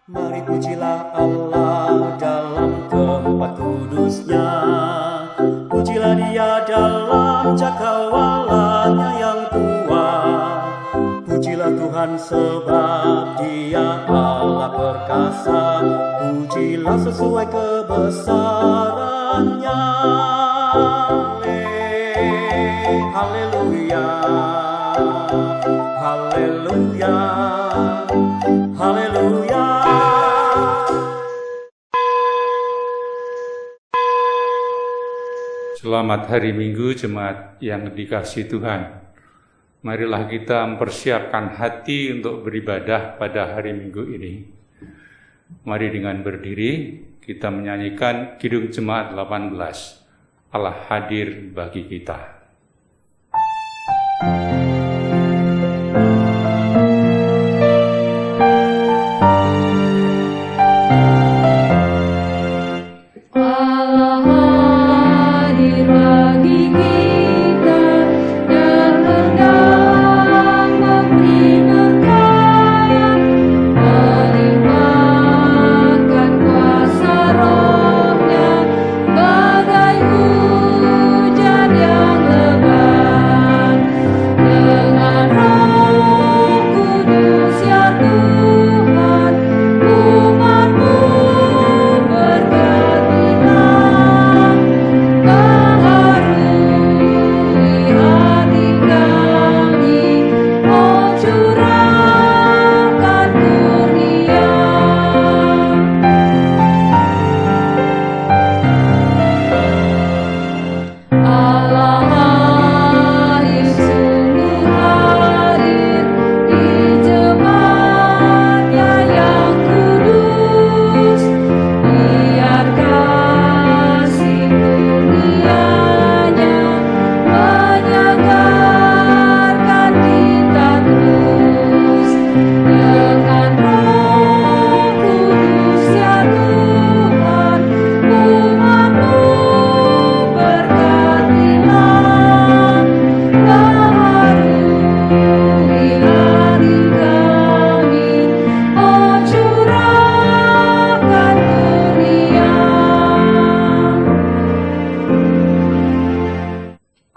Mari pujilah Allah dalam tempat kudusnya, pujilah Dia dalam cakawalannya yang kuat. Pujilah Tuhan sebab Dia Allah perkasa, pujilah sesuai kebesarannya. Haleluya, haleluya, haleluya. Selamat hari Minggu jemaat yang dikasihi Tuhan. Marilah kita mempersiapkan hati untuk beribadah pada hari Minggu ini. Mari dengan berdiri kita menyanyikan Kidung Jemaat 18. Allah hadir bagi kita.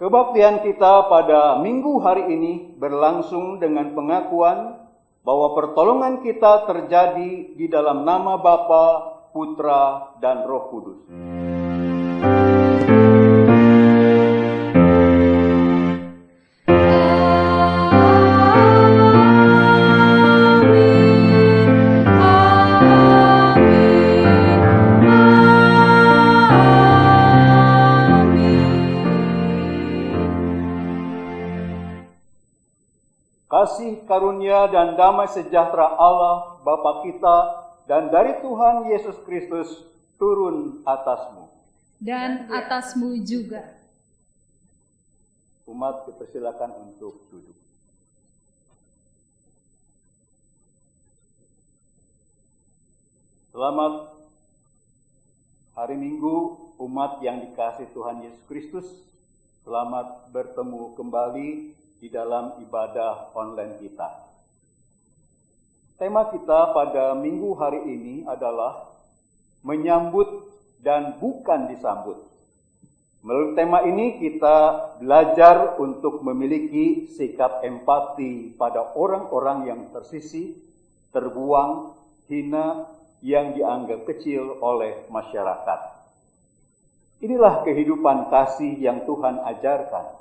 Kebaktian kita pada minggu hari ini berlangsung dengan pengakuan bahwa pertolongan kita terjadi di dalam nama Bapa, Putra, dan Roh Kudus. Kasih karunia dan damai sejahtera Allah Bapa kita dan dari Tuhan Yesus Kristus turun atasmu. Dan atasmu juga. Umat dipersilakan untuk duduk. Selamat hari Minggu umat yang dikasihi Tuhan Yesus Kristus. Selamat bertemu kembali di dalam ibadah online kita. Tema kita pada minggu hari ini adalah menyambut dan bukan disambut. Melalui tema ini kita belajar untuk memiliki sikap empati pada orang-orang yang tersisih, terbuang, hina, yang dianggap kecil oleh masyarakat. Inilah kehidupan kasih yang Tuhan ajarkan.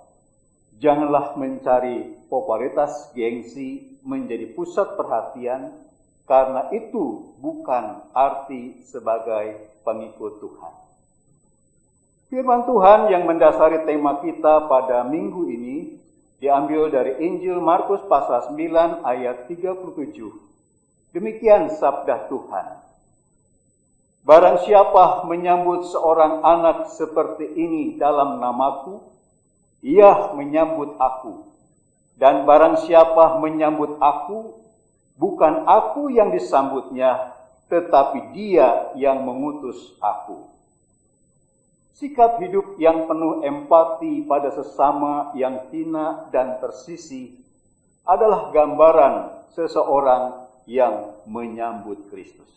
Janganlah mencari popularitas, gengsi, menjadi pusat perhatian, karena itu bukan arti sebagai pengikut Tuhan. Firman Tuhan yang mendasari tema kita pada minggu ini diambil dari Injil Markus pasal 9 ayat 37. Demikian sabda Tuhan. Barang siapa menyambut seorang anak seperti ini dalam namaku, ia menyambut aku, dan barang siapa menyambut aku, bukan aku yang disambutnya, tetapi Dia yang mengutus aku. Sikap hidup yang penuh empati pada sesama yang hina dan tersisih adalah gambaran seseorang yang menyambut Kristus.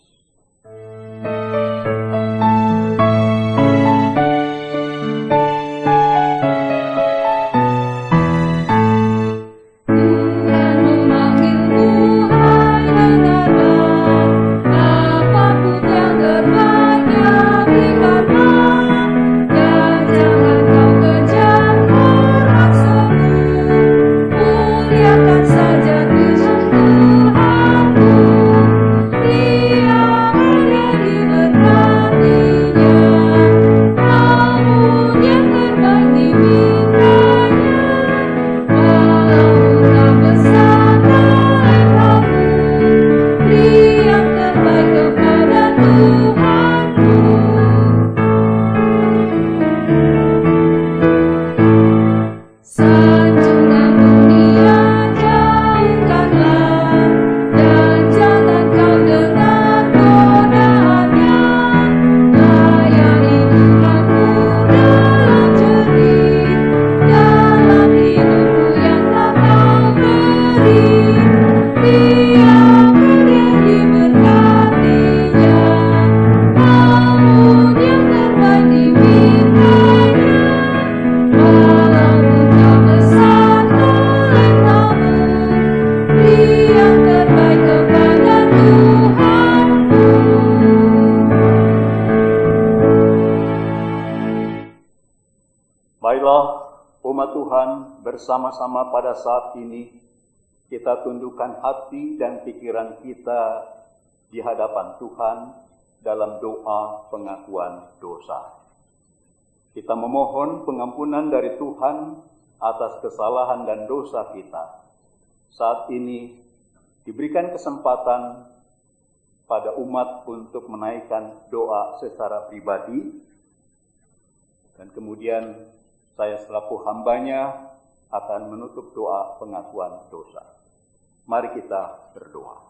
Bersama-sama pada saat ini kita tundukkan hati dan pikiran kita di hadapan Tuhan dalam doa pengakuan dosa. Kita memohon pengampunan dari Tuhan atas kesalahan dan dosa kita. Saat ini diberikan kesempatan pada umat untuk menaikkan doa secara pribadi, dan kemudian saya selaku hambanya akan menutup doa pengakuan dosa. Mari kita berdoa.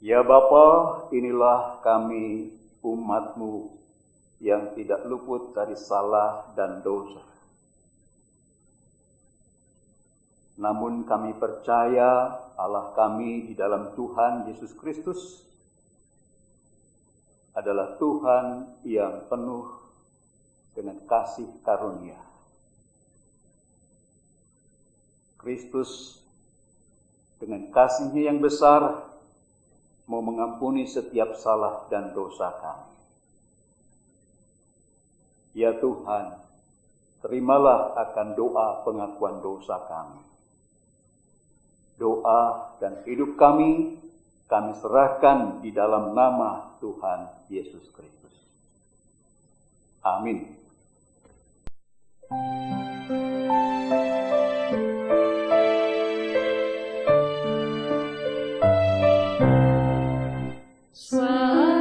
Ya Bapa, inilah kami umat-Mu yang tidak luput dari salah dan dosa. Namun kami percaya Allah kami di dalam Tuhan Yesus Kristus adalah Tuhan yang penuh dengan kasih karunia. Kristus dengan kasih-Nya yang besar mau mengampuni setiap salah dan dosa kami. Ya Tuhan, terimalah akan doa pengakuan dosa kami. Doa dan hidup kami serahkan di dalam nama Tuhan Yesus Kristus. Amin. Aku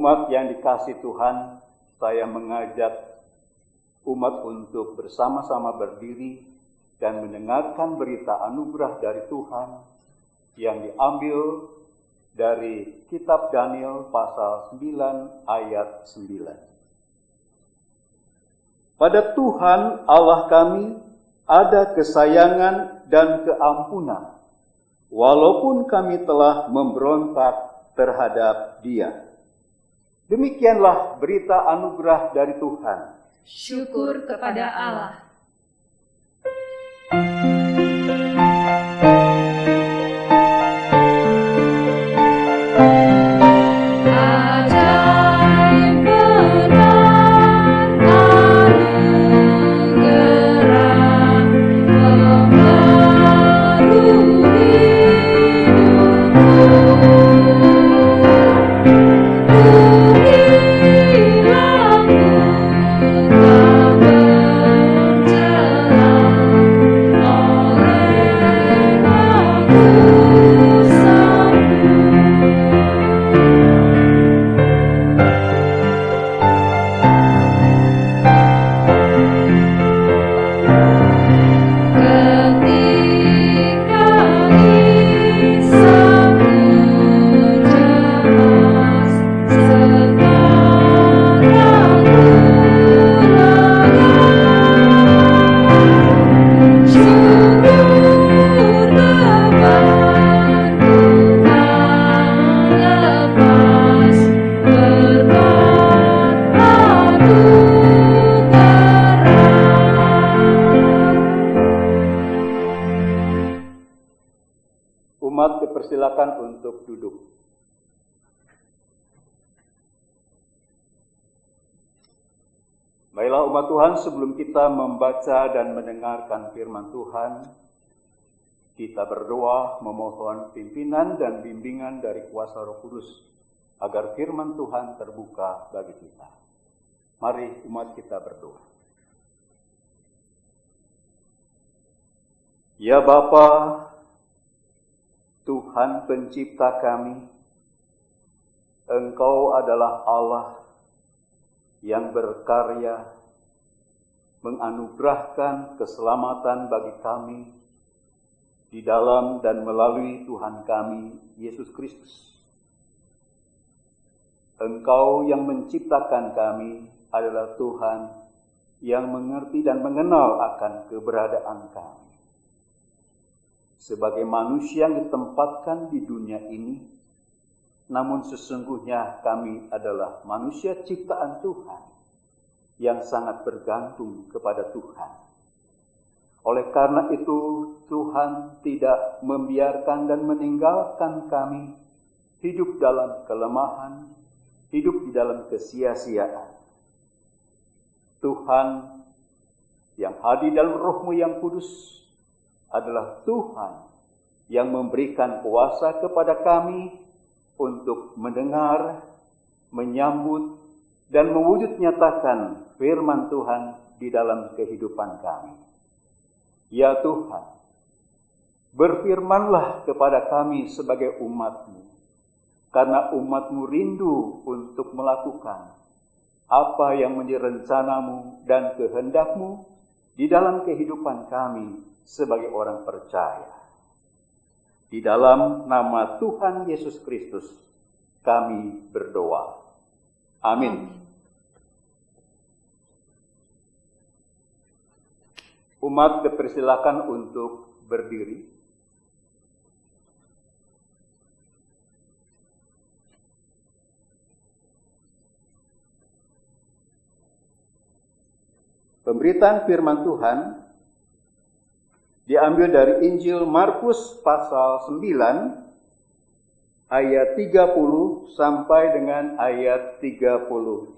Umat yang dikasihi Tuhan, saya mengajak umat untuk bersama-sama berdiri dan mendengarkan berita anugerah dari Tuhan yang diambil dari kitab Daniel pasal 9 ayat 9. Pada Tuhan Allah kami ada kesayangan dan keampunan, walaupun kami telah memberontak terhadap Dia. Demikianlah berita anugerah dari Tuhan. Syukur kepada Allah. Umat dipersilakan untuk duduk. Baiklah umat Tuhan, sebelum kita membaca dan mendengarkan firman Tuhan, kita berdoa memohon pimpinan dan bimbingan dari kuasa Roh Kudus agar firman Tuhan terbuka bagi kita. Mari umat kita berdoa. Ya Bapa, Tuhan pencipta kami, Engkau adalah Allah yang berkarya menganugerahkan keselamatan bagi kami di dalam dan melalui Tuhan kami, Yesus Kristus. Engkau yang menciptakan kami adalah Tuhan yang mengerti dan mengenal akan keberadaan kami. Sebagai manusia yang ditempatkan di dunia ini, namun sesungguhnya kami adalah manusia ciptaan Tuhan yang sangat bergantung kepada Tuhan. Oleh karena itu, Tuhan tidak membiarkan dan meninggalkan kami hidup dalam kelemahan, hidup di dalam kesia-siaan. Tuhan yang hadir dalam Roh-Mu yang kudus adalah Tuhan yang memberikan kuasa kepada kami untuk mendengar, menyambut, dan mewujud nyatakan firman Tuhan di dalam kehidupan kami. Ya Tuhan, berfirmanlah kepada kami sebagai umat-Mu, karena umat-Mu rindu untuk melakukan apa yang menjadi rencana-Mu dan kehendak-Mu di dalam kehidupan kami sebagai orang percaya. Di dalam nama Tuhan Yesus Kristus, kami berdoa. Amin. Umat dipersilakan untuk berdiri. Pemberitaan firman Tuhan diambil dari Injil Markus pasal 9 ayat 30 sampai dengan ayat 37.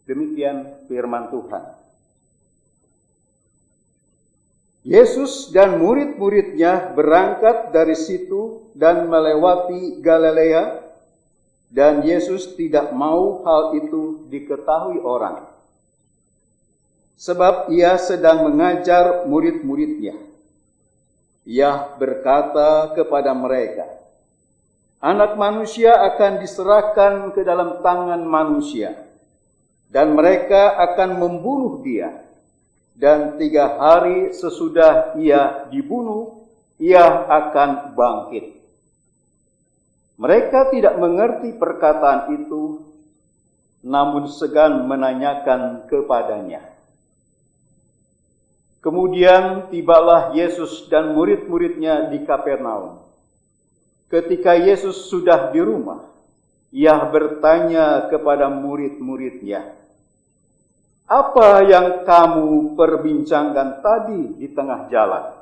Demikian firman Tuhan. Yesus dan murid-muridnya berangkat dari situ dan melewati Galilea, dan Yesus tidak mau hal itu diketahui orang, sebab ia sedang mengajar murid-muridnya. Ia berkata kepada mereka, Anak manusia akan diserahkan ke dalam tangan manusia, dan mereka akan membunuh dia. Dan 3 hari sesudah ia dibunuh, ia akan bangkit. Mereka tidak mengerti perkataan itu, namun segan menanyakan kepadanya. Kemudian tibalah Yesus dan murid-muridnya di Kapernaum. Ketika Yesus sudah di rumah, ia bertanya kepada murid-muridnya, "Apa yang kamu perbincangkan tadi di tengah jalan?"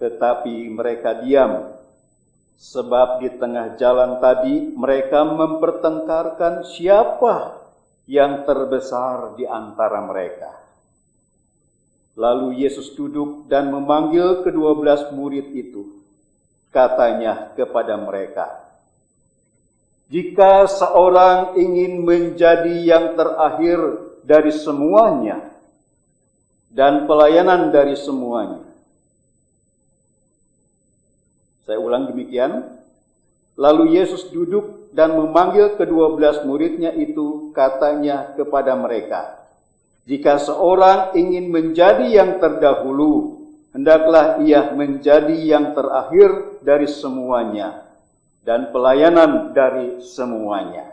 Tetapi mereka diam, sebab di tengah jalan tadi mereka mempertengkarkan siapa yang terbesar di antara mereka. Lalu Yesus duduk dan memanggil ke-12 murid itu. Katanya kepada mereka, "Jika seorang ingin menjadi yang terakhir dari semuanya dan pelayanan dari semuanya." Saya ulang demikian. Lalu Yesus duduk dan memanggil ke-12 muridnya itu, katanya kepada mereka, "Jika seorang ingin menjadi yang terdahulu, hendaklah ia menjadi yang terakhir dari semuanya dan pelayanan dari semuanya."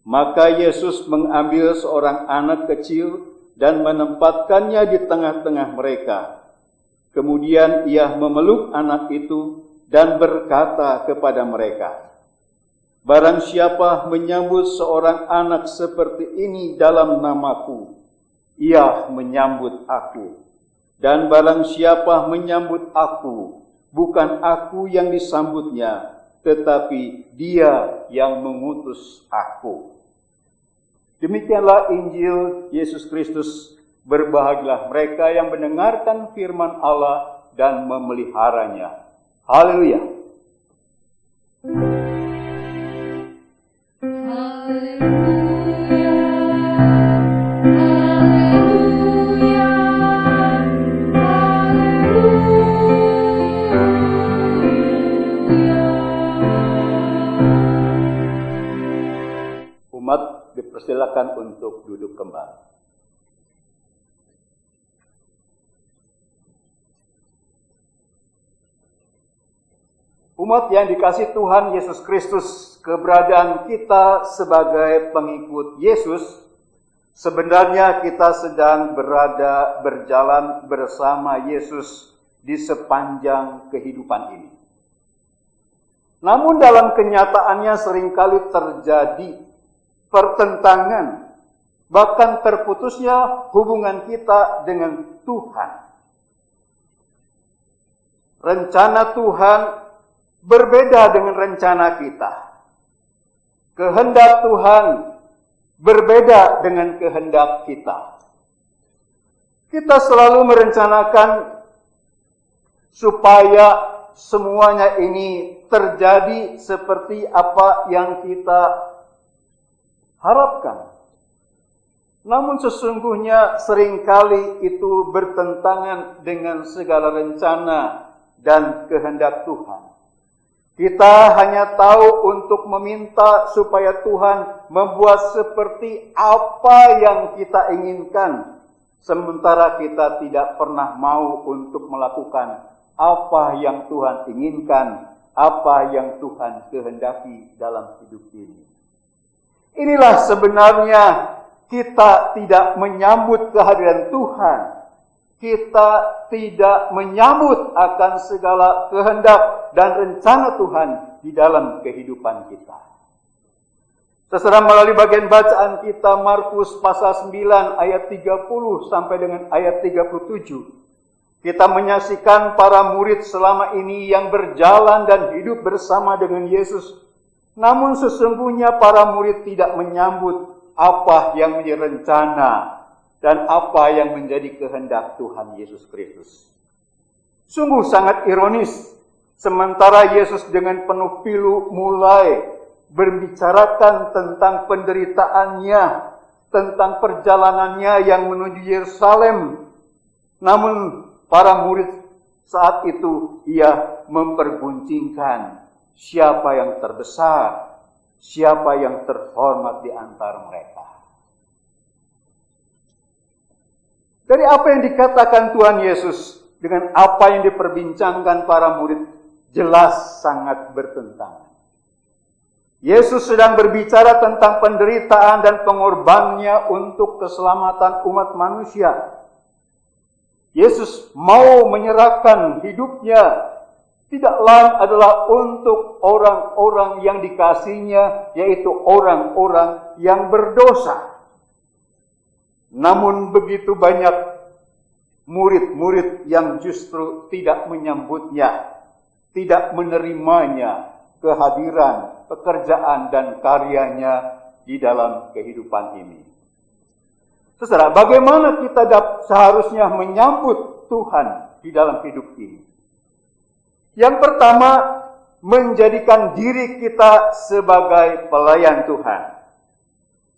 Maka Yesus mengambil seorang anak kecil dan menempatkannya di tengah-tengah mereka. Kemudian ia memeluk anak itu dan berkata kepada mereka, "Barang siapa menyambut seorang anak seperti ini dalam namaku, ia menyambut aku. Dan barang siapa menyambut aku, bukan aku yang disambutnya, tetapi dia yang mengutus aku." Demikianlah Injil Yesus Kristus. Berbahagialah mereka yang mendengarkan firman Allah dan memeliharanya. Haleluya. Umat dipersilakan untuk duduk kembali. Umat yang dikasihi Tuhan Yesus Kristus, keberadaan kita sebagai pengikut Yesus, sebenarnya kita sedang berjalan bersama Yesus di sepanjang kehidupan ini. Namun dalam kenyataannya seringkali terjadi pertentangan, bahkan terputusnya hubungan kita dengan Tuhan. Rencana Tuhan berbeda dengan rencana kita. Kehendak Tuhan berbeda dengan kehendak kita. Kita selalu merencanakan supaya semuanya ini terjadi seperti apa yang kita harapkan. Namun sesungguhnya seringkali itu bertentangan dengan segala rencana dan kehendak Tuhan. Kita hanya tahu untuk meminta supaya Tuhan membuat seperti apa yang kita inginkan, sementara kita tidak pernah mau untuk melakukan apa yang Tuhan inginkan, apa yang Tuhan kehendaki dalam hidup ini. Inilah sebenarnya kita tidak menyambut kehadiran Tuhan. Kita tidak menyambut akan segala kehendak dan rencana Tuhan di dalam kehidupan kita. Terserah melalui bagian bacaan kita Markus pasal 9 ayat 30 sampai dengan ayat 37. Kita menyaksikan para murid selama ini yang berjalan dan hidup bersama dengan Yesus. Namun sesungguhnya para murid tidak menyambut apa yang menjadi rencana dan apa yang menjadi kehendak Tuhan Yesus Kristus. Sungguh sangat ironis, sementara Yesus dengan penuh pilu mulai berbicarakan tentang penderitaannya, tentang perjalanannya yang menuju Yerusalem. Namun para murid Saat itu ia memperguncingkan siapa yang terbesar, siapa yang terhormat di antara mereka. Dari apa yang dikatakan Tuhan Yesus dengan apa yang diperbincangkan para murid jelas sangat bertentangan. Yesus sedang berbicara tentang penderitaan dan pengorbanannya untuk keselamatan umat manusia. Yesus mau menyerahkan hidupnya tidak lain adalah untuk orang-orang yang dikasihinya, yaitu orang-orang yang berdosa. Namun begitu banyak murid-murid yang justru tidak menyambutnya, tidak menerimanya, kehadiran, pekerjaan, dan karyanya di dalam kehidupan ini. Saudara, bagaimana kita seharusnya menyambut Tuhan di dalam hidup ini? Yang pertama, menjadikan diri kita sebagai pelayan Tuhan.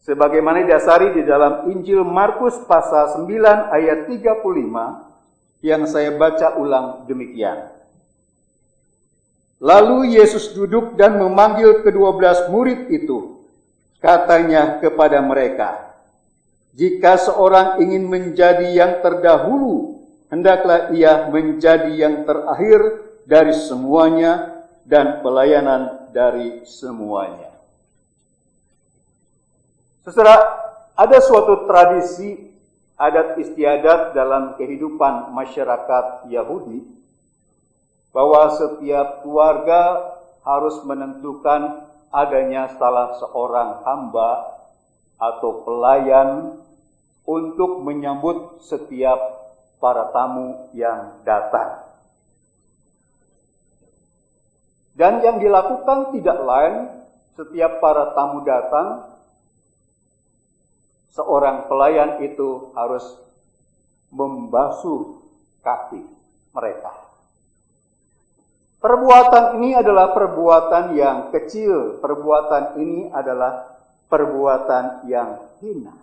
Sebagaimana didasari di dalam Injil Markus pasal 9 ayat 35 yang saya baca ulang demikian. Lalu Yesus duduk dan memanggil ke-12 murid itu. Katanya kepada mereka, jika seorang ingin menjadi yang terdahulu, hendaklah ia menjadi yang terakhir dari semuanya dan pelayanan dari semuanya. Saudara, ada suatu tradisi adat istiadat dalam kehidupan masyarakat Yahudi bahwa setiap keluarga harus menentukan adanya salah seorang hamba atau pelayan untuk menyambut setiap para tamu yang datang. Dan yang dilakukan tidak lain, setiap para tamu datang, seorang pelayan itu harus membasuh kaki mereka. Perbuatan ini adalah perbuatan yang kecil, perbuatan ini adalah perbuatan yang hina.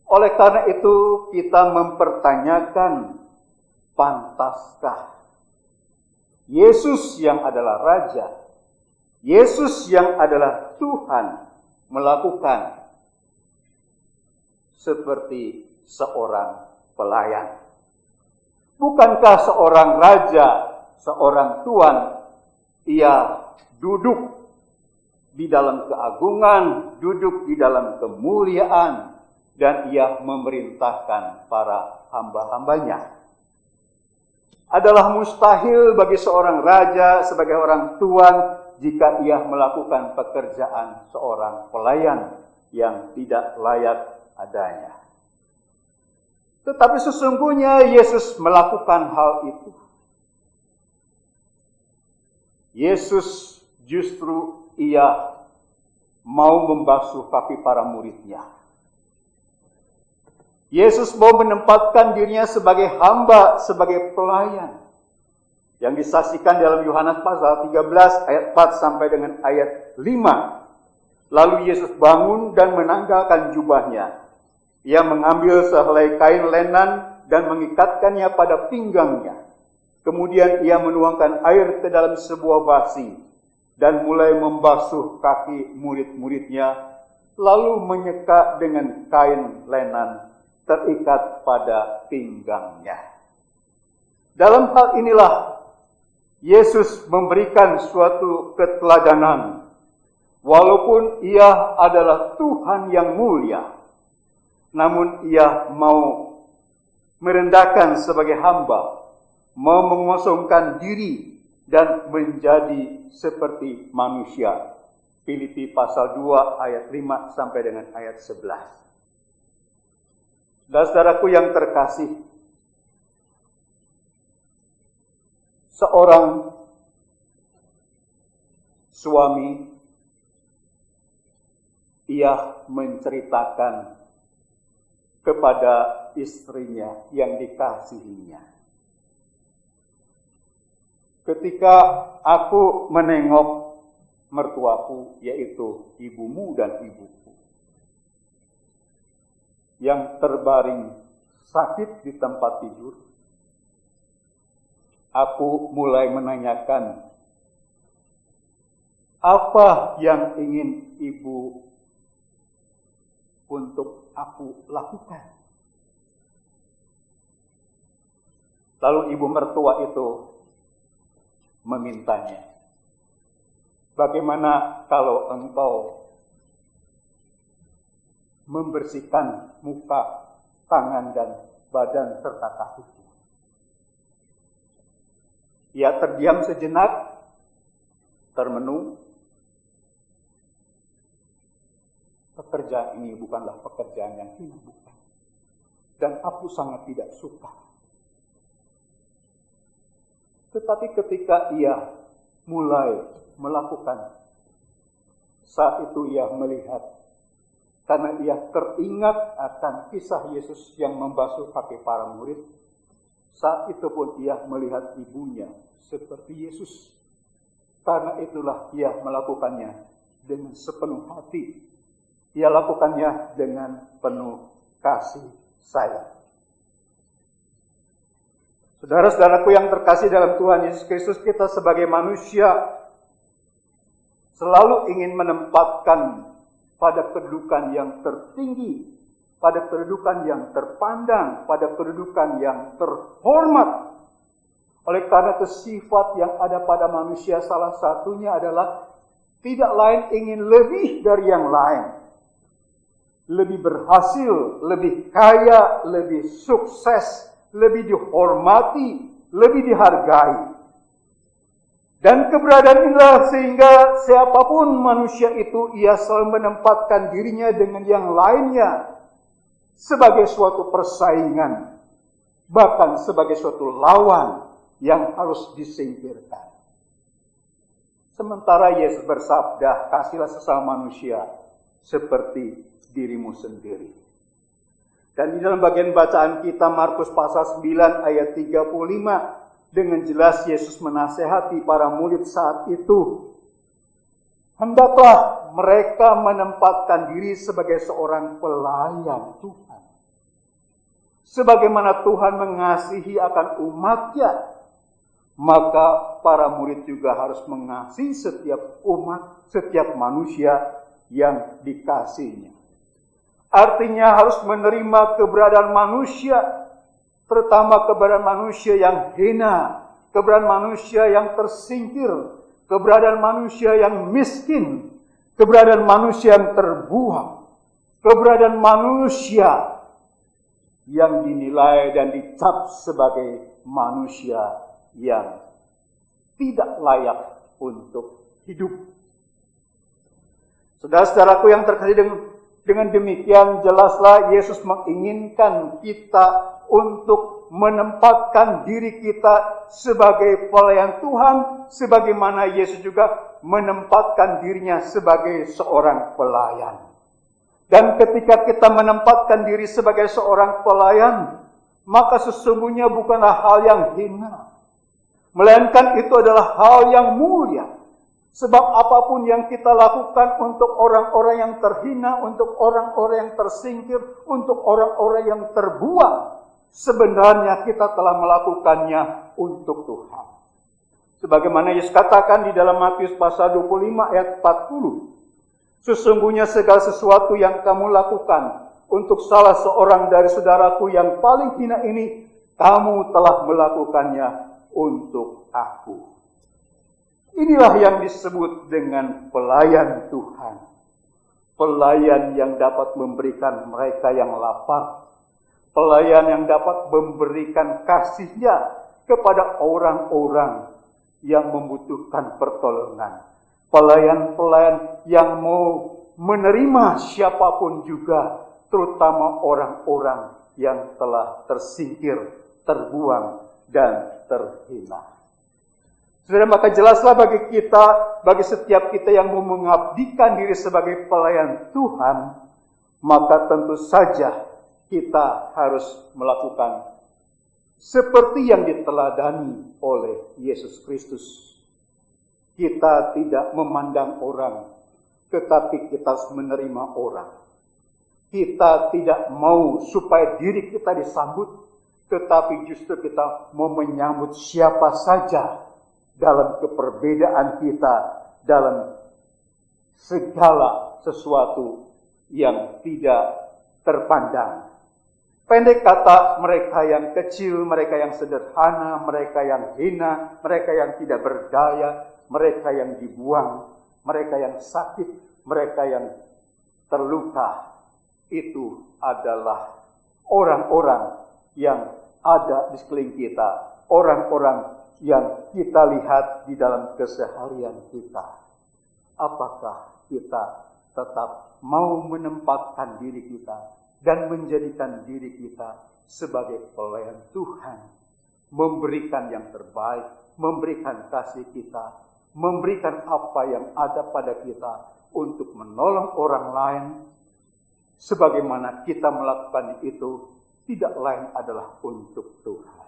Oleh karena itu kita mempertanyakan, pantaskah Yesus yang adalah Raja, Yesus yang adalah Tuhan melakukan seperti seorang pelayan? Bukankah seorang Raja, seorang Tuhan, ia duduk di dalam keagungan, duduk di dalam kemuliaan, dan ia memerintahkan para hamba-hambanya? Adalah mustahil bagi seorang raja sebagai orang tuan jika ia melakukan pekerjaan seorang pelayan yang tidak layak adanya. Tetapi sesungguhnya Yesus melakukan hal itu. Yesus justru ia mau membasuh kaki para muridnya. Yesus mau menempatkan dirinya sebagai hamba, sebagai pelayan. Yang disaksikan dalam Yohanes pasal 13 ayat 4 sampai dengan ayat 5. Lalu Yesus bangun dan menanggalkan jubahnya. Ia mengambil sehelai kain lenan dan mengikatkannya pada pinggangnya. Kemudian ia menuangkan air ke dalam sebuah basi dan mulai membasuh kaki murid-muridnya, lalu menyeka dengan kain lenan terikat pada pinggangnya. Dalam hal inilah Yesus memberikan suatu keteladanan. Walaupun ia adalah Tuhan yang mulia, namun ia mau merendahkan sebagai hamba, mau mengosongkan diri dan menjadi seperti manusia. Filipi pasal 2 ayat 5 sampai dengan ayat 11. Saudaraku yang terkasih, seorang suami, ia menceritakan kepada istrinya yang dikasihinya, ketika aku menengok mertuaku, yaitu ibumu dan ibuku, yang terbaring sakit di tempat tidur, aku mulai menanyakan, apa yang ingin ibu untuk aku lakukan? Lalu ibu mertua itu memintanya, bagaimana kalau engkau membersihkan muka, tangan, dan badan serta kakiku? Ia terdiam sejenak, termenung. Pekerjaan ini bukanlah pekerjaan yang hina, bukan. Dan aku sangat tidak suka. Tetapi ketika ia mulai melakukan, saat itu ia melihat, karena ia teringat akan kisah Yesus yang membasuh kaki para murid. Saat itu pun ia melihat ibunya seperti Yesus. Karena itulah ia melakukannya dengan sepenuh hati. Ia lakukannya dengan penuh kasih sayang. Saudara-saudaraku yang terkasih dalam Tuhan Yesus Kristus, kita sebagai manusia selalu ingin menempatkan pada kedudukan yang tertinggi, pada kedudukan yang terpandang, pada kedudukan yang terhormat. Oleh karena itu sifat yang ada pada manusia salah satunya adalah tidak lain ingin lebih dari yang lain. Lebih berhasil, lebih kaya, lebih sukses, lebih dihormati, lebih dihargai. Dan keberadaan inilah sehingga siapapun manusia itu, ia selalu menempatkan dirinya dengan yang lainnya sebagai suatu persaingan, bahkan sebagai suatu lawan yang harus disingkirkan. Sementara Yesus bersabda, kasihlah sesama manusia seperti dirimu sendiri. Dan di dalam bagian bacaan kita Markus pasal 9 ayat 35, dengan jelas Yesus menasehati para murid saat itu. Hendaklah mereka menempatkan diri sebagai seorang pelayan Tuhan. Sebagaimana Tuhan mengasihi akan umatnya, maka para murid juga harus mengasihi setiap umat, setiap manusia yang dikasihinya. Artinya harus menerima keberadaan manusia, terutama keberadaan manusia yang hina, keberadaan manusia yang tersingkir, keberadaan manusia yang miskin, keberadaan manusia yang terbuang, keberadaan manusia yang dinilai dan dicap sebagai manusia yang tidak layak untuk hidup. Saudara-saudaraku yang terkasih, dengan demikian jelaslah Yesus menginginkan kita untuk menempatkan diri kita sebagai pelayan Tuhan, sebagaimana Yesus juga menempatkan dirinya sebagai seorang pelayan. Dan ketika kita menempatkan diri sebagai seorang pelayan, maka sesungguhnya bukanlah hal yang hina, melainkan itu adalah hal yang mulia. Sebab apapun yang kita lakukan untuk orang-orang yang terhina, untuk orang-orang yang tersingkir, untuk orang-orang yang terbuang, sebenarnya kita telah melakukannya untuk Tuhan. Sebagaimana Yesus katakan di dalam Matius pasal 25 ayat 40, sesungguhnya segala sesuatu yang kamu lakukan untuk salah seorang dari saudaraku yang paling hina ini, kamu telah melakukannya untuk aku. Inilah yang disebut dengan pelayan Tuhan. Pelayan yang dapat memberikan mereka yang lapar. Pelayan yang dapat memberikan kasihnya kepada orang-orang yang membutuhkan pertolongan. Pelayan-pelayan yang mau menerima siapapun juga, terutama orang-orang yang telah tersingkir, terbuang, dan terhina. Saudara, maka jelaslah bagi setiap kita yang mau mengabdikan diri sebagai pelayan Tuhan, maka tentu saja kita harus melakukan seperti yang diteladani oleh Yesus Kristus. Kita tidak memandang orang, tetapi kita harus menerima orang. Kita tidak mau supaya diri kita disambut, tetapi justru kita mau menyambut siapa saja dalam keperbedaan kita, dalam segala sesuatu yang tidak terpandang. Pendek kata, mereka yang kecil, mereka yang sederhana, mereka yang hina, mereka yang tidak berdaya, mereka yang dibuang, mereka yang sakit, mereka yang terluka, itu adalah orang-orang yang ada di sekeliling kita, orang-orang yang kita lihat di dalam keseharian kita. Apakah kita tetap mau menempatkan diri kita dan menjadikan diri kita sebagai pelayan Tuhan, memberikan yang terbaik, memberikan kasih kita, memberikan apa yang ada pada kita untuk menolong orang lain, sebagaimana kita melakukan itu tidak lain adalah untuk Tuhan.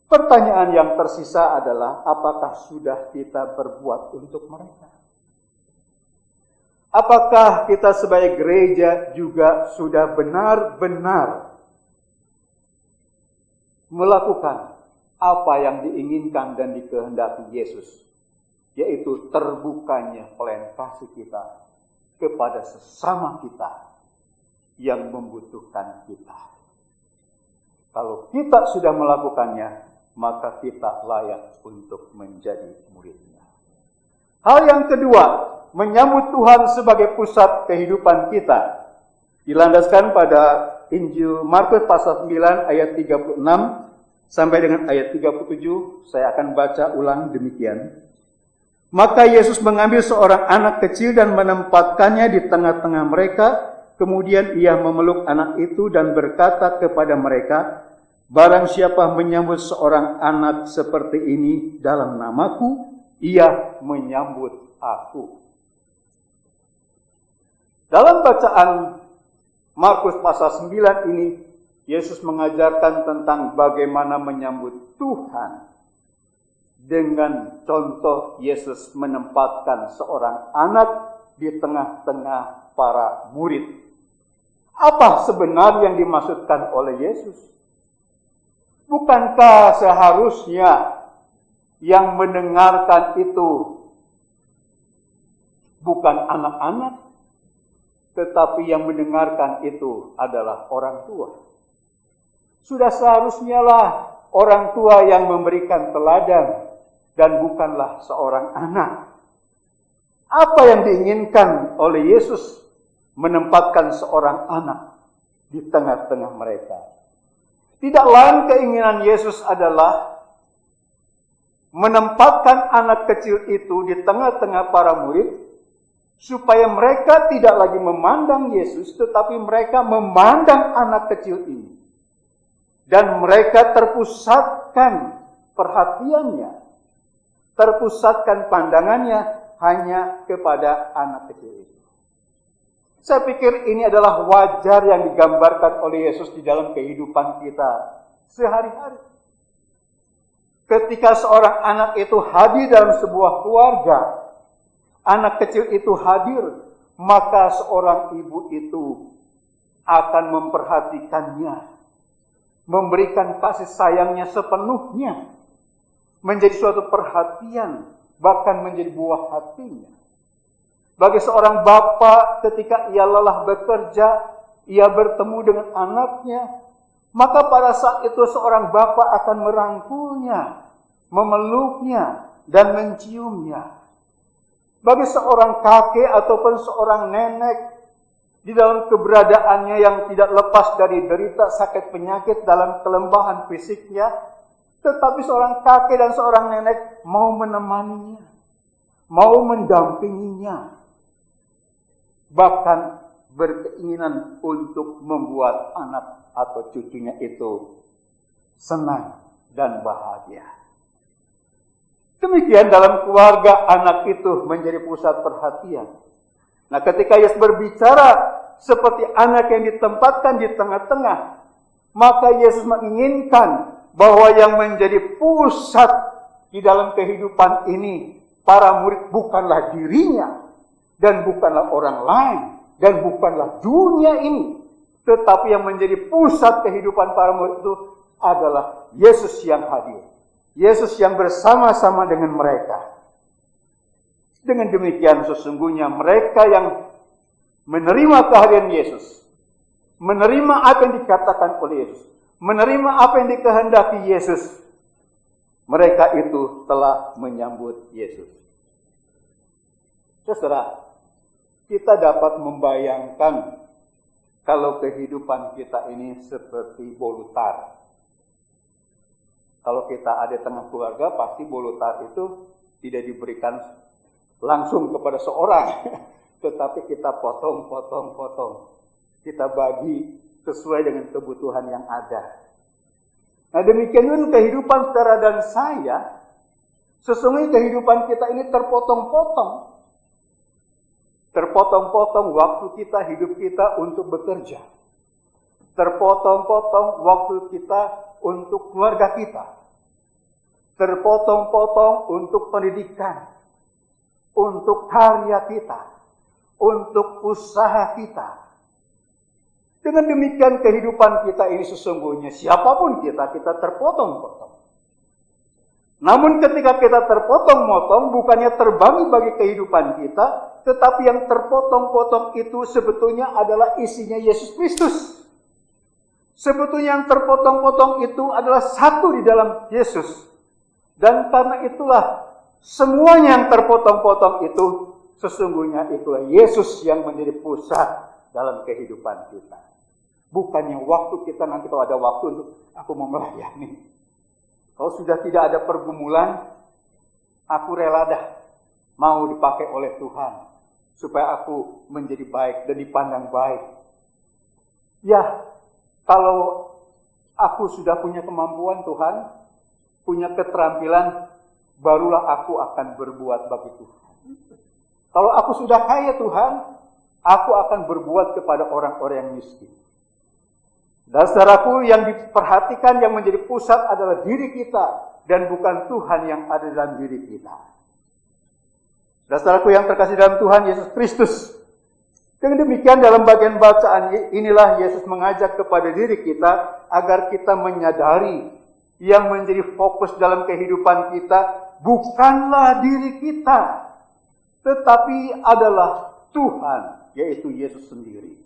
Pertanyaan yang tersisa adalah, apakah sudah kita berbuat untuk mereka? Apakah kita sebagai gereja juga sudah benar-benar melakukan apa yang diinginkan dan dikehendaki Yesus, yaitu terbukanya pelayan kasih kita kepada sesama kita yang membutuhkan kita? Kalau kita sudah melakukannya, maka kita layak untuk menjadi muridnya. Hal yang kedua, menyambut Tuhan sebagai pusat kehidupan kita, dilandaskan pada Injil Markus pasal 9 ayat 36 sampai dengan ayat 37. Saya akan baca ulang demikian. Maka Yesus mengambil seorang anak kecil dan menempatkannya di tengah-tengah mereka. Kemudian ia memeluk anak itu dan berkata kepada mereka, barang siapa menyambut seorang anak seperti ini dalam namaku, ia menyambut aku. Dalam bacaan Markus pasal 9 ini, Yesus mengajarkan tentang bagaimana menyambut Tuhan. Dengan contoh Yesus menempatkan seorang anak di tengah-tengah para murid. Apa sebenarnya yang dimaksudkan oleh Yesus? Bukankah seharusnya yang mendengarkan itu bukan anak-anak, tetapi yang mendengarkan itu adalah orang tua? Sudah seharusnya lah orang tua yang memberikan teladan dan bukanlah seorang anak. Apa yang diinginkan oleh Yesus menempatkan seorang anak di tengah-tengah mereka? Tidak lain keinginan Yesus adalah menempatkan anak kecil itu di tengah-tengah para murid, supaya mereka tidak lagi memandang Yesus, tetapi mereka memandang anak kecil ini. Dan mereka terpusatkan perhatiannya, terpusatkan pandangannya hanya kepada anak kecil itu. Saya pikir ini adalah wajar yang digambarkan oleh Yesus di dalam kehidupan kita sehari-hari. Ketika seorang anak itu hadir dalam sebuah keluarga, anak kecil itu hadir, maka seorang ibu itu akan memperhatikannya, memberikan kasih sayangnya sepenuhnya, menjadi suatu perhatian, bahkan menjadi buah hatinya. Bagi seorang bapa, ketika ia lelah bekerja, ia bertemu dengan anaknya, maka pada saat itu seorang bapa akan merangkulnya, memeluknya, dan menciumnya. Bagi seorang kakek ataupun seorang nenek, di dalam keberadaannya yang tidak lepas dari derita sakit penyakit dalam kelembahan fisiknya, tetapi seorang kakek dan seorang nenek mau menemaninya, mau mendampinginya, bahkan berkeinginan untuk membuat anak atau cucunya itu senang dan bahagia. Demikian dalam keluarga, anak itu menjadi pusat perhatian. Nah, ketika Yesus berbicara seperti anak yang ditempatkan di tengah-tengah, maka Yesus menginginkan bahwa yang menjadi pusat di dalam kehidupan ini, para murid bukanlah dirinya, dan bukanlah orang lain, dan bukanlah dunia ini, Tetapi yang menjadi pusat kehidupan para murid itu adalah Yesus yang hadir. Yesus yang bersama-sama dengan mereka. Dengan demikian sesungguhnya mereka yang menerima kehadiran Yesus, menerima apa yang dikatakan oleh Yesus, menerima apa yang dikehendaki Yesus, mereka itu telah menyambut Yesus. Saudara, kita dapat membayangkan kalau kehidupan kita ini seperti bola tar. Kalau kita ada tengah keluarga, pasti bola tar itu tidak diberikan langsung kepada seorang, tetapi kita potong. Kita bagi sesuai dengan kebutuhan yang ada. Nah, demikian pun kehidupan saudara dan saya, sesungguhnya kehidupan kita ini terpotong-potong. Terpotong-potong waktu kita, hidup kita untuk bekerja. Terpotong-potong waktu kita untuk keluarga kita. Terpotong-potong untuk pendidikan. Untuk karya kita. Untuk usaha kita. Dengan demikian kehidupan kita ini sesungguhnya siapapun kita terpotong-potong. Namun ketika kita terpotong-potong bukannya terbagi kehidupan kita, tetapi yang terpotong-potong itu sebetulnya adalah isinya Yesus Kristus. Sebetulnya yang terpotong-potong itu adalah satu di dalam Yesus. Dan karena itulah semuanya yang terpotong-potong itu sesungguhnya itulah Yesus yang menjadi pusat dalam kehidupan kita. Bukannya waktu kita nanti kalau ada waktu untuk aku mau melayani. Kalau sudah tidak ada pergumulan, aku rela dah mau dipakai oleh Tuhan. Supaya aku menjadi baik dan dipandang baik. Ya, kalau aku sudah punya kemampuan Tuhan, punya keterampilan, barulah aku akan berbuat bagi Tuhan. Kalau aku sudah kaya Tuhan, aku akan berbuat kepada orang-orang yang miskin. Dan saudaraku, yang diperhatikan yang menjadi pusat adalah diri kita dan bukan Tuhan yang ada dalam diri kita. Dan saudaraku yang terkasih dalam Tuhan Yesus Kristus. Dengan demikian dalam bagian bacaan inilah Yesus mengajak kepada diri kita agar kita menyadari yang menjadi fokus dalam kehidupan kita bukanlah diri kita, tetapi adalah Tuhan, yaitu Yesus sendiri.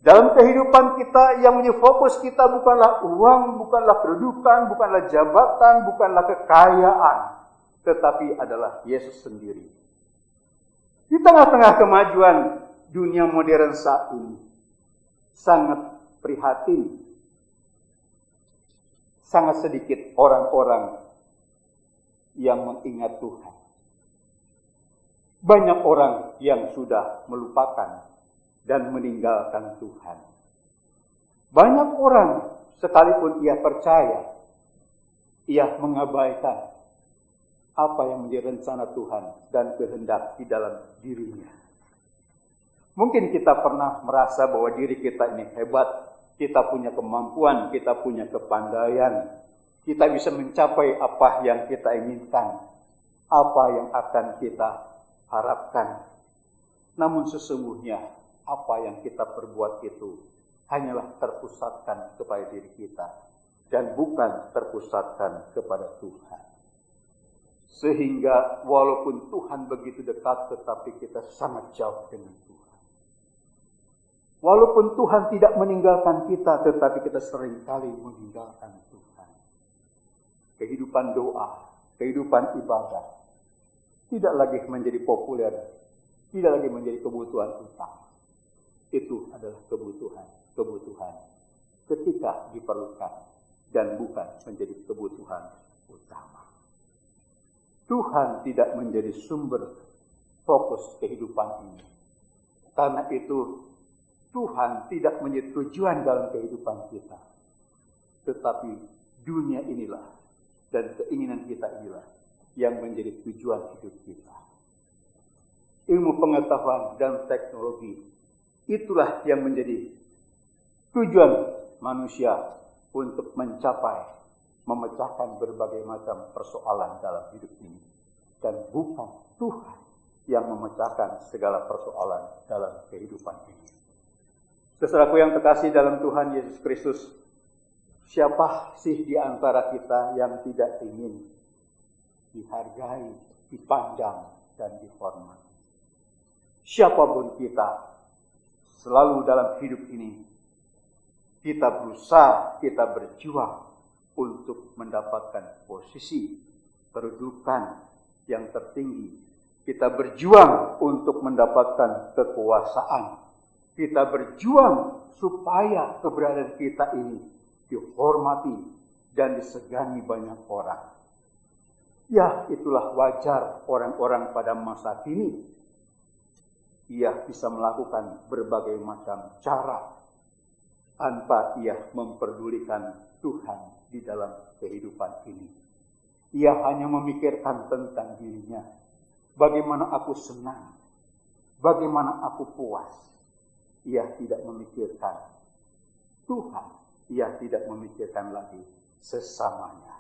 Dalam kehidupan kita yang menjadi fokus kita bukanlah uang, bukanlah kedudukan, bukanlah jabatan, bukanlah kekayaan, tetapi adalah Yesus sendiri. Di tengah-tengah kemajuan dunia modern saat ini, sangat prihatin. Sangat sedikit orang-orang yang mengingat Tuhan. Banyak orang yang sudah melupakan dan meninggalkan Tuhan. Banyak orang sekalipun ia percaya, ia mengabaikan apa yang menjadi rencana Tuhan dan kehendak di dalam dirinya. Mungkin kita pernah merasa bahwa diri kita ini hebat, kita punya kemampuan, kita punya kepandaian, kita bisa mencapai apa yang kita inginkan, apa yang akan kita harapkan. Namun sesungguhnya apa yang kita perbuat itu hanyalah terpusatkan kepada diri kita dan bukan terpusatkan kepada Tuhan. Sehingga walaupun Tuhan begitu dekat, tetapi kita sangat jauh dengan Tuhan. Walaupun Tuhan tidak meninggalkan kita, tetapi kita seringkali meninggalkan Tuhan. Kehidupan doa, kehidupan ibadah tidak lagi menjadi populer, tidak lagi menjadi kebutuhan utama. Itu adalah kebutuhan ketika diperlukan dan bukan menjadi kebutuhan utama. Tuhan tidak menjadi sumber fokus kehidupan ini. Karena itu Tuhan tidak menjadi tujuan dalam kehidupan kita. Tetapi dunia inilah dan keinginan kita inilah yang menjadi tujuan hidup kita. Ilmu pengetahuan dan teknologi itulah yang menjadi tujuan manusia untuk memecahkan berbagai macam persoalan dalam hidup ini. Dan bukan Tuhan yang memecahkan segala persoalan dalam kehidupan ini. Saudaraku yang terkasih dalam Tuhan Yesus Kristus, siapa sih di antara kita yang tidak ingin dihargai, dipandang, dan dihormati? Siapapun kita, selalu dalam hidup ini, kita berusaha, kita berjuang untuk mendapatkan posisi, kedudukan yang tertinggi. Kita berjuang untuk mendapatkan kekuasaan. Kita berjuang supaya keberadaan kita ini dihormati dan disegani banyak orang. Ya, itulah wajar orang-orang pada masa kini. Ia bisa melakukan berbagai macam cara tanpa ia memperdulikan Tuhan di dalam kehidupan ini. Ia hanya memikirkan tentang dirinya. Bagaimana aku senang? Bagaimana aku puas? Ia tidak memikirkan Tuhan. Ia tidak memikirkan lagi sesamanya.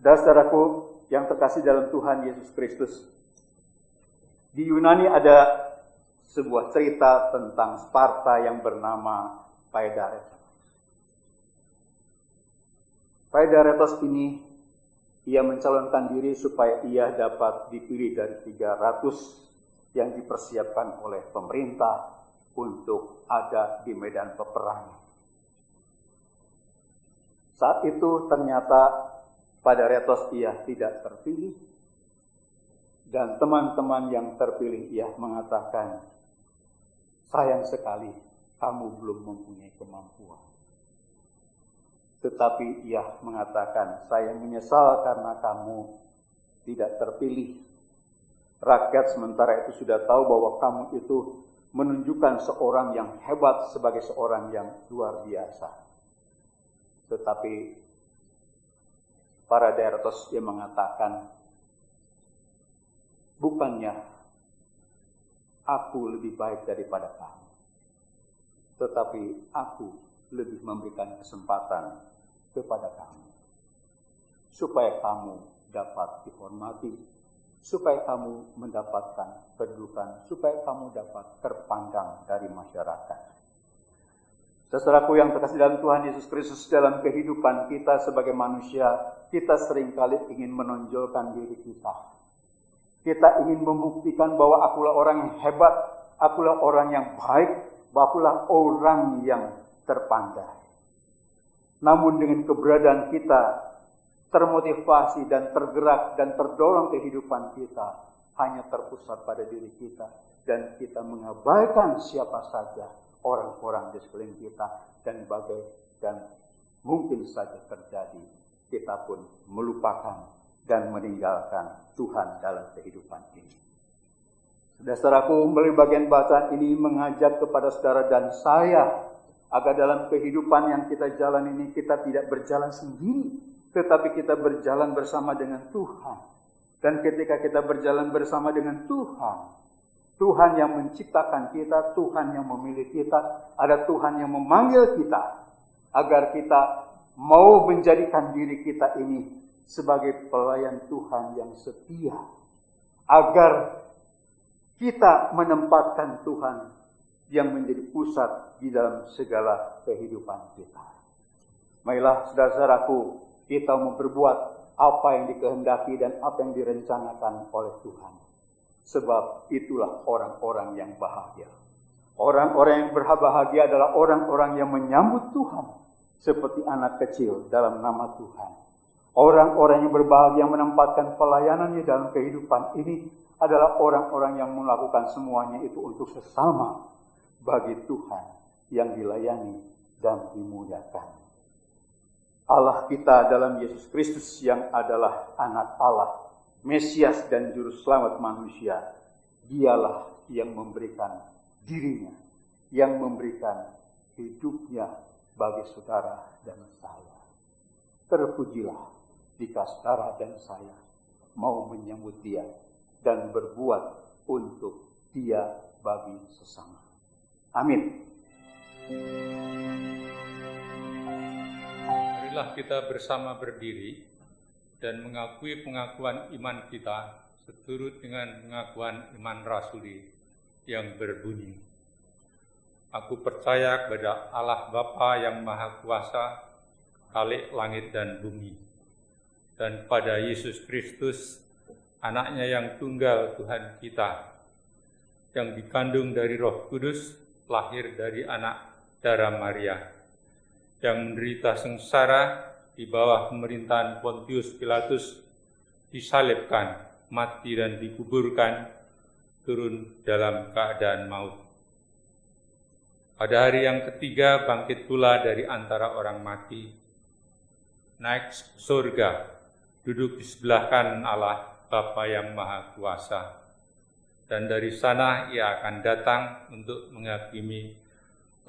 Saudara-saudaraku yang terkasih dalam Tuhan Yesus Kristus, di Yunani ada sebuah cerita tentang Sparta yang bernama Paidaretos. Paidaretos ini, ia mencalonkan diri supaya ia dapat dipilih dari 300 yang dipersiapkan oleh pemerintah untuk ada di medan peperangan. Saat itu ternyata Paidaretos ia tidak terpilih, dan teman-teman yang terpilih ia mengatakan, sayang sekali kamu belum mempunyai kemampuan. Tetapi ia mengatakan, saya menyesal karena kamu tidak terpilih. Rakyat sementara itu sudah tahu bahwa kamu itu menunjukkan seorang yang hebat sebagai seorang yang luar biasa. Tetapi Paidaretos ia mengatakan, bukannya aku lebih baik daripada kamu, tetapi aku lebih memberikan kesempatan kepada kamu, supaya kamu dapat dihormati, supaya kamu mendapatkan kedudukan, supaya kamu dapat terpandang dari masyarakat. Saudaraku yang terkasih dalam Tuhan Yesus Kristus, dalam kehidupan kita sebagai manusia, kita seringkali ingin menonjolkan diri kita. Kita ingin membuktikan bahwa akulah orang yang hebat, akulah orang yang baik, bahwa akulah orang yang terpandang. Namun dengan keberadaan kita termotivasi dan tergerak dan terdorong kehidupan kita hanya terpusat pada diri kita, dan kita mengabaikan siapa saja orang-orang di sekeliling kita, dan mungkin saja terjadi kita pun melupakan dan meninggalkan Tuhan dalam kehidupan ini. Saudaraku, melalui bagian bacaan ini mengajak kepada saudara dan saya agar dalam kehidupan yang kita jalan ini kita tidak berjalan sendiri, tetapi kita berjalan bersama dengan Tuhan. Dan ketika kita berjalan bersama dengan Tuhan, Tuhan yang menciptakan kita, Tuhan yang memilih kita, ada Tuhan yang memanggil kita agar kita mau menjadikan diri kita ini sebagai pelayan Tuhan yang setia, agar kita menempatkan Tuhan yang menjadi pusat di dalam segala kehidupan kita. Marilah saudara-saudaraku, kita mau berbuat apa yang dikehendaki dan apa yang direncanakan oleh Tuhan. Sebab itulah orang-orang yang bahagia. Orang-orang yang berbahagia adalah orang-orang yang menyambut Tuhan seperti anak kecil dalam nama Tuhan. Orang-orang yang berbahagia menempatkan pelayanannya dalam kehidupan ini adalah orang-orang yang melakukan semuanya itu untuk sesama bagi Tuhan yang dilayani dan dimuliakan. Allah kita dalam Yesus Kristus yang adalah anak Allah, Mesias dan Juru Selamat manusia, dialah yang memberikan dirinya, yang memberikan hidupnya bagi saudara dan saya. Terpujilah jika saudara dan saya mau menyambut dia dan berbuat untuk dia bagi sesama. Amin. Marilah kita bersama berdiri dan mengakui pengakuan iman kita seturut dengan pengakuan iman rasuli yang berbunyi, Aku percaya kepada Allah Bapa yang Maha Kuasa, Khalik langit dan bumi, dan pada Yesus Kristus, Anaknya yang tunggal Tuhan kita, yang dikandung dari Roh Kudus, lahir dari anak darah Maria, yang menderita sengsara di bawah pemerintahan Pontius Pilatus, disalibkan, mati dan dikuburkan, turun dalam keadaan maut. Pada hari yang ketiga bangkit pula dari antara orang mati, naik ke surga, duduk di sebelah kanan Allah Bapa yang Maha Kuasa. Dan dari sana ia akan datang untuk menghakimi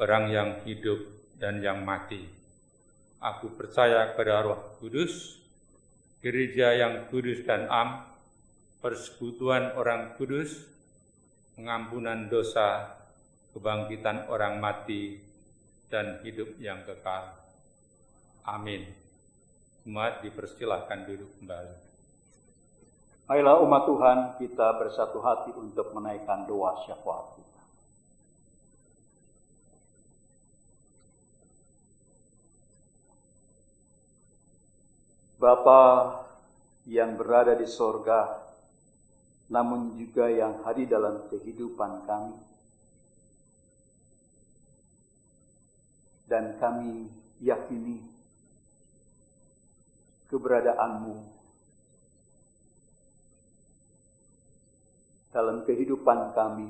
orang yang hidup dan yang mati. Aku percaya kepada Roh Kudus, gereja yang kudus dan am, persekutuan orang kudus, pengampunan dosa, kebangkitan orang mati, dan hidup yang kekal. Amin. Umat dipersilahkan duduk kembali. Ayolah umat Tuhan, kita bersatu hati untuk menaikkan doa syafaat kita. Bapa yang berada di sorga, namun juga yang hadir dalam kehidupan kami, dan kami yakini keberadaan-Mu dalam kehidupan kami,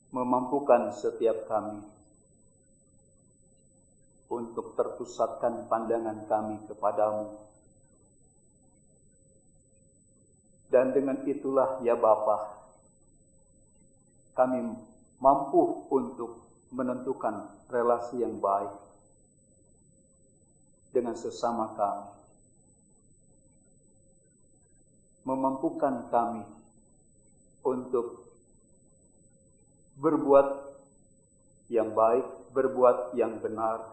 memampukan setiap kami untuk terpusatkan pandangan kami kepadamu. Dan dengan itulah ya Bapa, kami mampu untuk menentukan relasi yang baik dengan sesama kami, memampukan kami untuk berbuat yang baik, berbuat yang benar,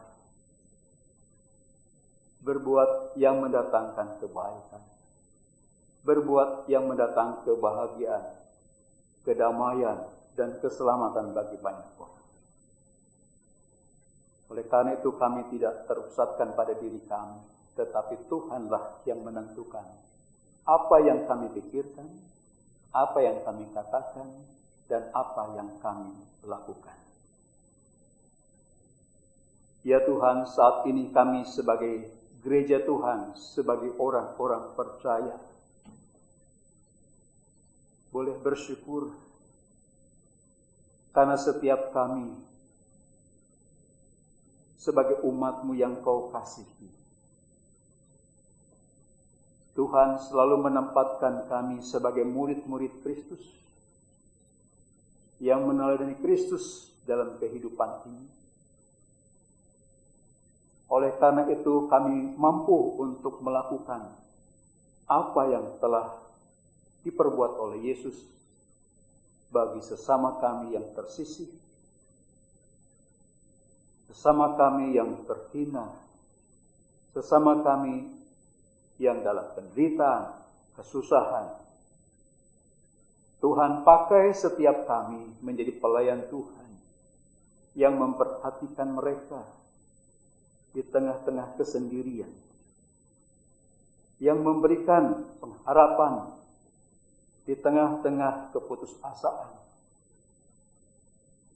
berbuat yang mendatangkan kebaikan, berbuat yang mendatangkan kebahagiaan, kedamaian, dan keselamatan bagi banyak orang. Oleh karena itu kami tidak terpusatkan pada diri kami, tetapi Tuhanlah yang menentukan apa yang kami pikirkan, apa yang kami katakan, dan apa yang kami lakukan. Ya Tuhan, saat ini kami sebagai gereja Tuhan, sebagai orang-orang percaya, boleh bersyukur karena setiap kami sebagai umat-Mu yang Kau kasihi, Tuhan selalu menempatkan kami sebagai murid-murid Kristus yang meneladani Kristus dalam kehidupan ini. Oleh karena itu kami mampu untuk melakukan apa yang telah diperbuat oleh Yesus bagi sesama kami yang tersisih, sesama kami yang terhina, sesama kami yang dalam penderitaan, kesusahan. Tuhan pakai setiap kami menjadi pelayan Tuhan yang memperhatikan mereka di tengah-tengah kesendirian, yang memberikan pengharapan di tengah-tengah keputusasaan,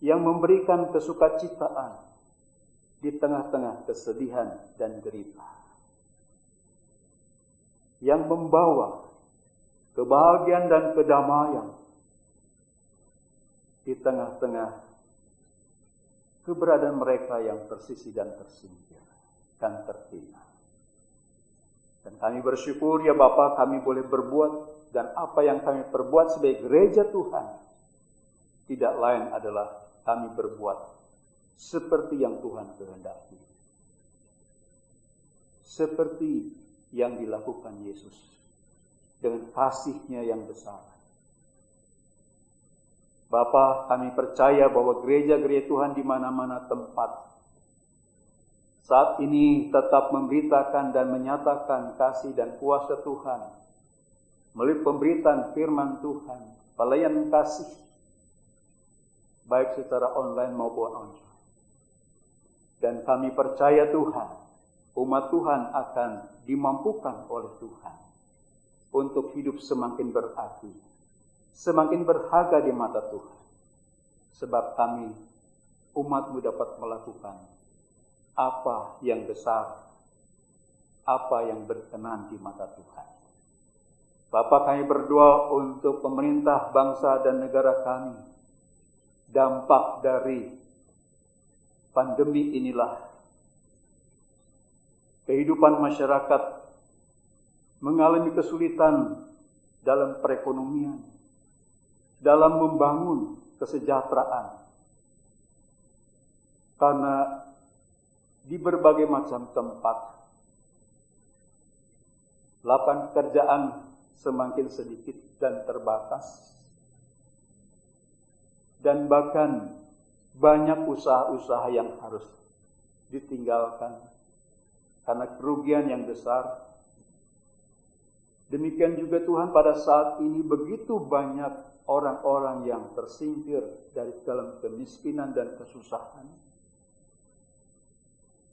yang memberikan kesukacitaan di tengah-tengah kesedihan dan derita, yang membawa kebahagiaan dan kedamaian di tengah-tengah keberadaan mereka yang tersisih dan tersingkir dan terhina. Dan kami bersyukur ya Bapa, kami boleh berbuat, dan apa yang kami perbuat sebagai gereja Tuhan tidak lain adalah kami berbuat seperti yang Tuhan kehendaki, seperti yang dilakukan Yesus dengan kasih-Nya yang besar. Bapa, kami percaya bahwa gereja-gereja Tuhan di mana-mana tempat saat ini tetap memberitakan dan menyatakan kasih dan kuasa Tuhan melalui pemberitaan firman Tuhan, pelayanan kasih, baik secara online maupun offline. Dan kami percaya Tuhan, umat Tuhan akan dimampukan oleh Tuhan untuk hidup semakin berarti, semakin berharga di mata Tuhan. Sebab kami, umat-Mu, dapat melakukan apa yang besar, apa yang berkenan di mata Tuhan. Bapa, kami berdoa untuk pemerintah bangsa dan negara kami. Dampak dari pandemi inilah kehidupan masyarakat mengalami kesulitan dalam perekonomian, dalam membangun kesejahteraan. Karena di berbagai macam tempat lapangan pekerjaan semakin sedikit dan terbatas. Dan bahkan banyak usaha-usaha yang harus ditinggalkan karena kerugian yang besar. Demikian juga Tuhan, pada saat ini begitu banyak orang-orang yang tersingkir dari dalam kemiskinan dan kesusahan.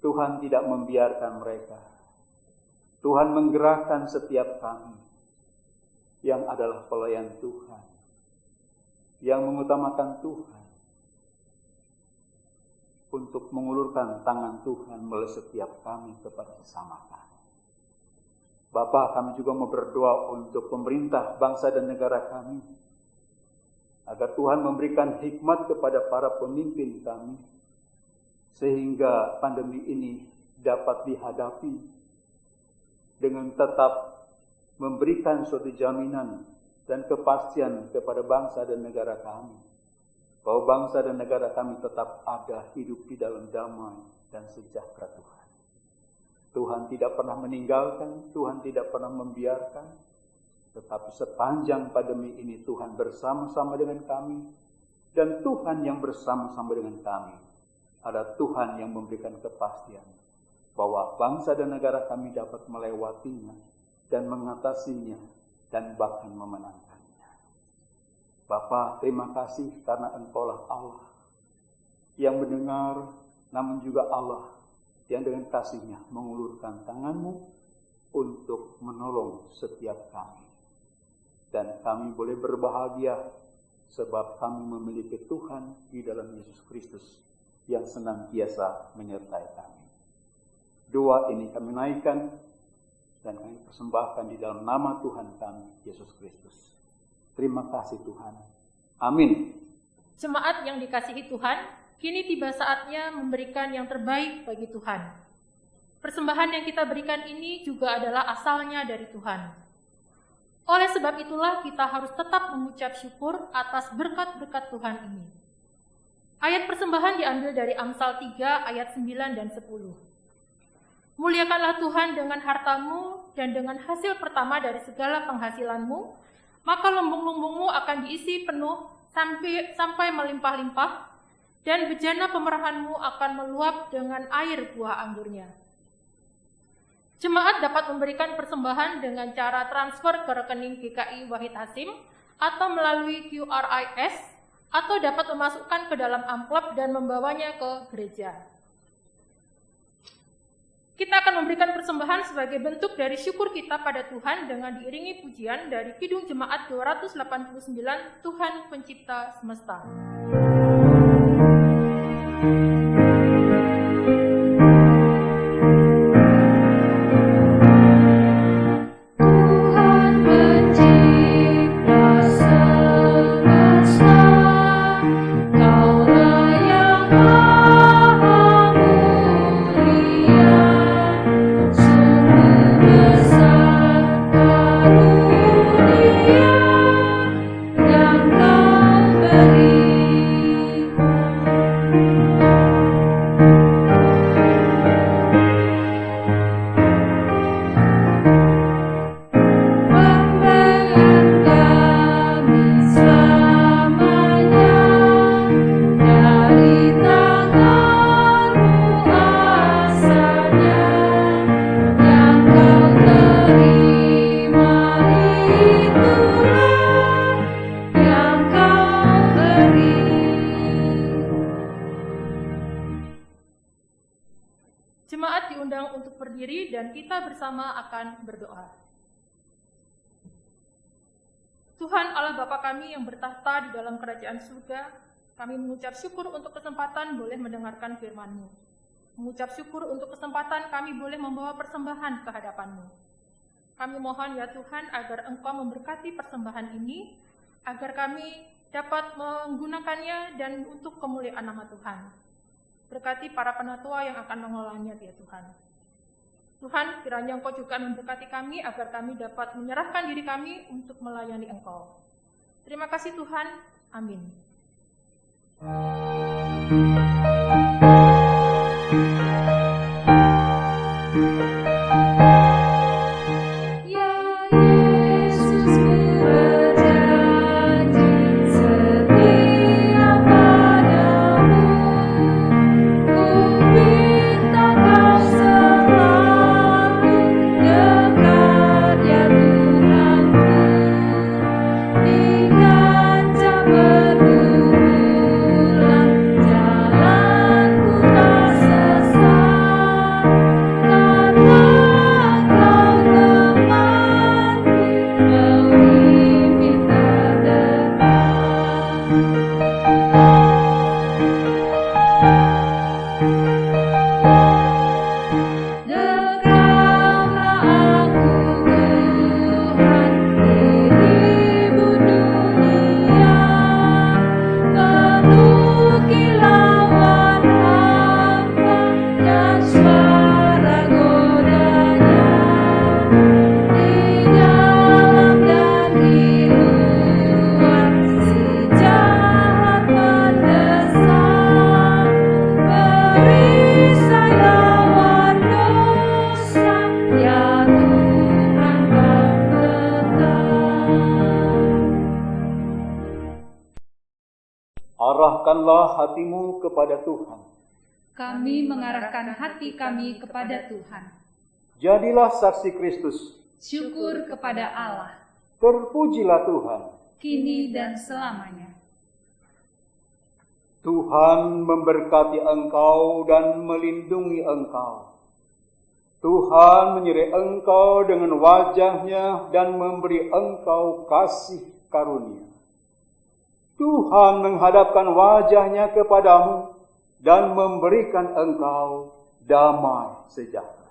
Tuhan tidak membiarkan mereka. Tuhan menggerakkan setiap kami yang adalah pelayan Tuhan, yang mengutamakan Tuhan, untuk mengulurkan tangan Tuhan melalui setiap kami kepada sesama kami. Bapa, kami juga mau berdoa untuk pemerintah bangsa dan negara kami, agar Tuhan memberikan hikmat kepada para pemimpin kami, sehingga pandemi ini dapat dihadapi dengan tetap memberikan suatu jaminan dan kepastian kepada bangsa dan negara kami, bahwa bangsa dan negara kami tetap ada hidup di dalam damai dan sejahtera Tuhan. Tuhan tidak pernah meninggalkan, Tuhan tidak pernah membiarkan, tetapi sepanjang pandemi ini Tuhan bersama-sama dengan kami, dan Tuhan yang bersama-sama dengan kami adalah Tuhan yang memberikan kepastian bahwa bangsa dan negara kami dapat melewatinya dan mengatasinya dan bahkan memenangkannya. Bapa, terima kasih karena Engkaulah Allah yang mendengar, namun juga Allah yang dengan kasih-Nya mengulurkan tangan-Mu untuk menolong setiap kami. Dan kami boleh berbahagia sebab kami memiliki Tuhan di dalam Yesus Kristus yang senantiasa menyertai kami. Doa ini kami naikkan dan kami persembahkan di dalam nama Tuhan kami, Yesus Kristus. Terima kasih Tuhan. Amin. Jemaat yang dikasihi Tuhan, kini tiba saatnya memberikan yang terbaik bagi Tuhan. Persembahan yang kita berikan ini juga adalah asalnya dari Tuhan. Oleh sebab itulah kita harus tetap mengucap syukur atas berkat-berkat Tuhan ini. Ayat persembahan diambil dari Amsal 3 ayat 9 dan 10. Muliakanlah Tuhan dengan hartamu dan dengan hasil pertama dari segala penghasilanmu, maka lumbung-lumbungmu akan diisi penuh sampai melimpah-limpah, dan bejana pemerahanmu akan meluap dengan air buah anggurnya. Jemaat dapat memberikan persembahan dengan cara transfer ke rekening GKI Wahid Hasim atau melalui QRIS, atau dapat memasukkan ke dalam amplop dan membawanya ke gereja. Kita akan memberikan persembahan sebagai bentuk dari syukur kita pada Tuhan dengan diiringi pujian dari Kidung Jemaat 289, Tuhan Pencipta Semesta. Yang kau beri dan kita bersama akan berdoa. Tuhan Allah Bapa kami yang bertahta di dalam kerajaan surga, kami mengucap syukur untuk kesempatan boleh mendengarkan firman-Mu. Mengucap syukur untuk kesempatan kami boleh membawa persembahan ke hadapan-Mu. Kami mohon ya Tuhan agar Engkau memberkati persembahan ini, agar kami dapat menggunakannya dan untuk kemuliaan nama Tuhan. Berkati para penatua yang akan mengolahnya ya Tuhan. Tuhan, kiranya Engkau juga memberkati kami agar kami dapat menyerahkan diri kami untuk melayani Engkau. Terima kasih Tuhan. Amin. Arahkanlah hatimu kepada Tuhan. Kami mengarahkan hati kami kepada Tuhan. Jadilah saksi Kristus. Syukur kepada Allah, Terpujilah Tuhan. kini dan selamanya. Tuhan memberkati engkau dan melindungi engkau. Tuhan menyertai engkau dengan wajah-Nya dan memberi engkau kasih karunia. Tuhan menghadapkan wajah-Nya kepadamu dan memberikan engkau damai sejahtera.